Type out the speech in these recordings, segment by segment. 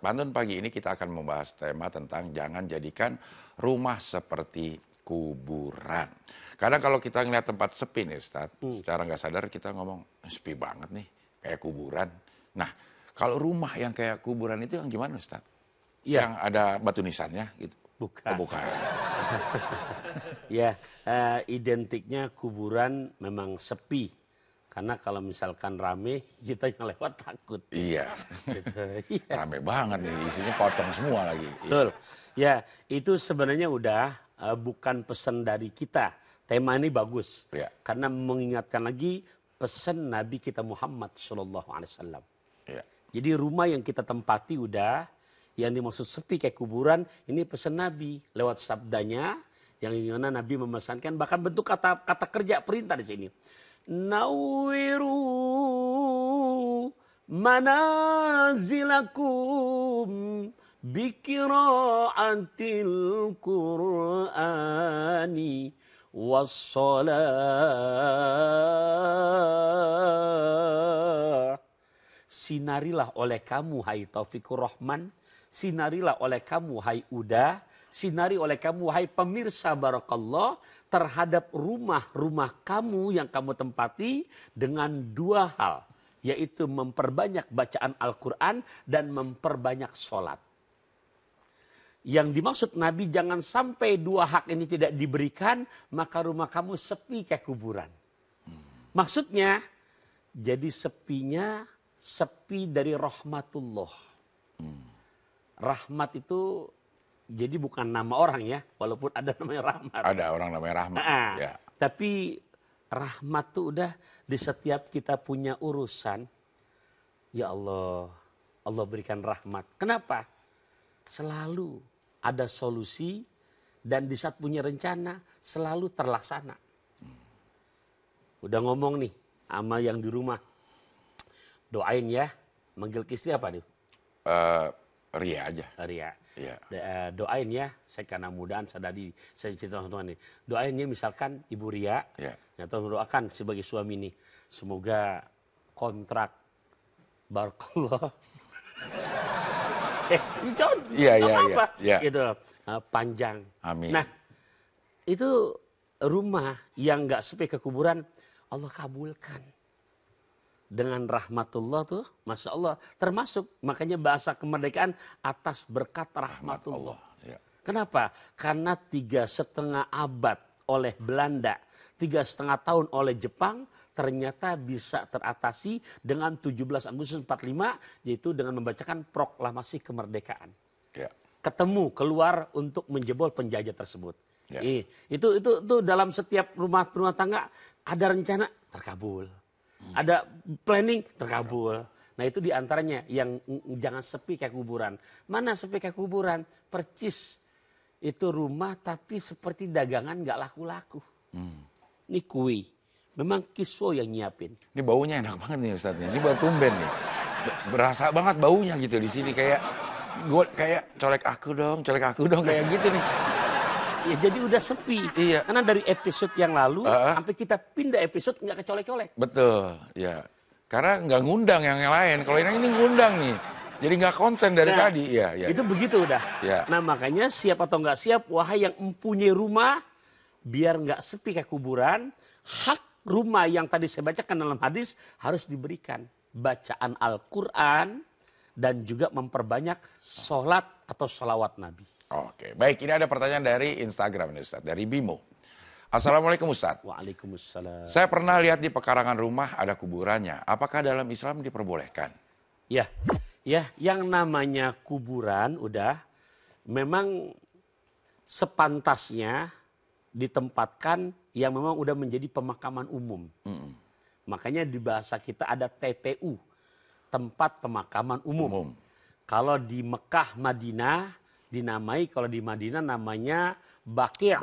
Pantun pagi ini kita akan membahas tema tentang jangan jadikan rumah seperti kuburan. Kadang kalau kita ngeliat tempat sepi nih Ustaz, secara nggak sadar kita ngomong, sepi banget nih, kayak kuburan. Nah, kalau rumah yang kayak kuburan itu yang gimana Ustaz? Iya. Yang ada batu nisannya gitu? Bukan. Oh, bukan. Ya, identiknya kuburan memang sepi. Karena kalau misalkan rame, kita yang lewat takut. Iya. Gitu. Iya. Rame banget nih, isinya potong semua lagi. Betul. Ya, itu sebenarnya udah bukan pesan dari kita. Tema ini bagus. Iya. Karena mengingatkan lagi pesan Nabi kita Muhammad SAW. Iya. Jadi rumah yang kita tempati udah, yang dimaksud sepi kayak kuburan, ini pesan Nabi lewat sabdanya yang dimana Nabi memesankan, bahkan bentuk kata kerja perintah di sini. Nawiru manazilakum bikiraatil Qur'ani wassalah. Sinarilah oleh kamu hai Taufikur Rahman, sinarilah oleh kamu hai Uda, sinari oleh kamu hai pemirsa barakallah terhadap rumah-rumah kamu yang kamu tempati dengan dua hal, yaitu memperbanyak bacaan Al-Quran dan memperbanyak sholat. Yang dimaksud Nabi jangan sampai dua hak ini tidak diberikan, maka rumah kamu sepi kayak kuburan. Maksudnya jadi sepi dari rahmatullah. Rahmat itu jadi bukan nama orang ya, walaupun ada namanya rahmat. Ada orang namanya Rahmat. Ya. Tapi rahmat tuh udah di setiap kita punya urusan. Ya Allah, Allah berikan rahmat. Kenapa? Selalu ada solusi dan di saat punya rencana selalu terlaksana. Udah ngomong nih sama yang di rumah. Doain ya, manggil istri apa nih? Ria aja. Ria. Iya. Doain ya, saya karena mudahan saya cerita teman-teman nih. Doain ya misalkan Ibu Ria, Ya. atau doakan sebagai suami nih, semoga kontrak barakallah. Contoh, apa? Iya. Gitu, panjang. Amin. Nah, itu rumah yang nggak sepi ke kuburan, Allah kabulkan. Dengan rahmatullah tuh, Masya Allah, termasuk makanya bahasa kemerdekaan atas berkat rahmatullah. Ya. Kenapa? Karena 3,5 abad oleh Belanda, 3,5 tahun oleh Jepang, ternyata bisa teratasi dengan 17 Agustus 45, yaitu dengan membacakan proklamasi kemerdekaan. Ya. Ketemu, keluar untuk menjebol penjajah tersebut. Ya. Itu dalam setiap rumah tangga ada rencana terkabul. Ada planning terkabul. Nah itu diantaranya yang jangan sepi kayak kuburan. Mana sepi kayak kuburan? Percis. Itu rumah tapi seperti dagangan gak laku-laku. Ini kue. Memang Kiswo yang nyiapin. Ini baunya enak banget nih Ustaz. Ini baru tumben nih. Berasa banget baunya gitu di sini kayak colek aku dong kayak gitu nih. Ya jadi udah sepi. Iya. Karena dari episode yang lalu sampai kita pindah episode nggak kecolek-colek. Betul, ya. Karena nggak ngundang yang lain. Kalau ini ngundang nih. Jadi nggak konsen dari tadi. Ya. Itu begitu udah. Ya. Nah makanya siap atau nggak siap, wahai yang mempunyai rumah, biar nggak sepi kayak kuburan, hak rumah yang tadi saya bacakan dalam hadis harus diberikan. Bacaan Al-Quran dan juga memperbanyak sholat atau sholawat Nabi. Oke, baik. Ini ada pertanyaan dari Instagram nih Ustaz, dari Bimo. Assalamualaikum Ustaz. Waalaikumsalam. Saya pernah lihat di pekarangan rumah ada kuburannya. Apakah dalam Islam diperbolehkan? Ya, yang namanya kuburan udah memang sepantasnya ditempatkan yang memang udah menjadi pemakaman umum. Makanya di bahasa kita ada TPU, tempat pemakaman umum. Kalau di Mekah, Madinah dinamai, kalau di Madinah namanya Baqi'.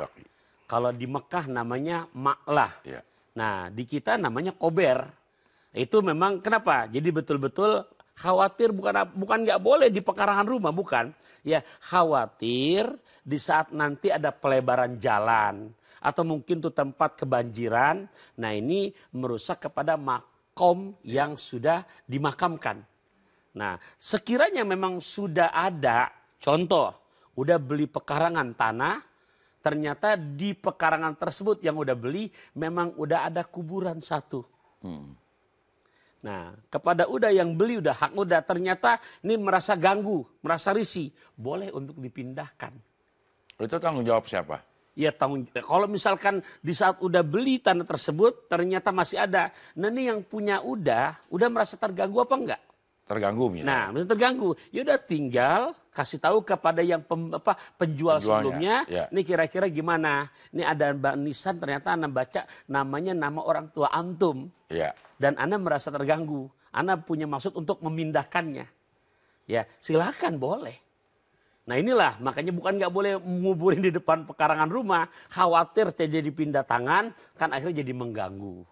Kalau di Mekah namanya Ma'lah. Ya. Nah, di kita namanya Kober. Itu memang kenapa? Jadi betul-betul khawatir bukan nggak boleh di pekarangan rumah, bukan. Ya, khawatir di saat nanti ada pelebaran jalan atau mungkin tuh tempat kebanjiran. Nah, ini merusak kepada makom yang sudah dimakamkan. Nah, sekiranya memang sudah ada, contoh, udah beli pekarangan tanah, ternyata di pekarangan tersebut yang udah beli, memang udah ada kuburan satu. Nah, kepada udah yang beli udah hak udah, ternyata ini merasa ganggu, merasa risih, boleh untuk dipindahkan. Itu tanggung jawab siapa? Ya kalau misalkan di saat udah beli tanah tersebut ternyata masih ada. Nah ini yang punya udah merasa terganggu apa enggak? Terganggu misalnya. Nah, misalnya terganggu, ya udah tinggal kasih tahu kepada yang penjual sebelumnya. Ya. Ini kira-kira gimana? Ini ada Mbak Nisan ternyata Anda baca namanya nama orang tua antum. Ya. Dan Anda merasa terganggu. Anda punya maksud untuk memindahkannya. Ya, silakan boleh. Nah inilah makanya bukan nggak boleh nguburin di depan pekarangan rumah, khawatir terjadi pindah tangan kan akhirnya jadi mengganggu.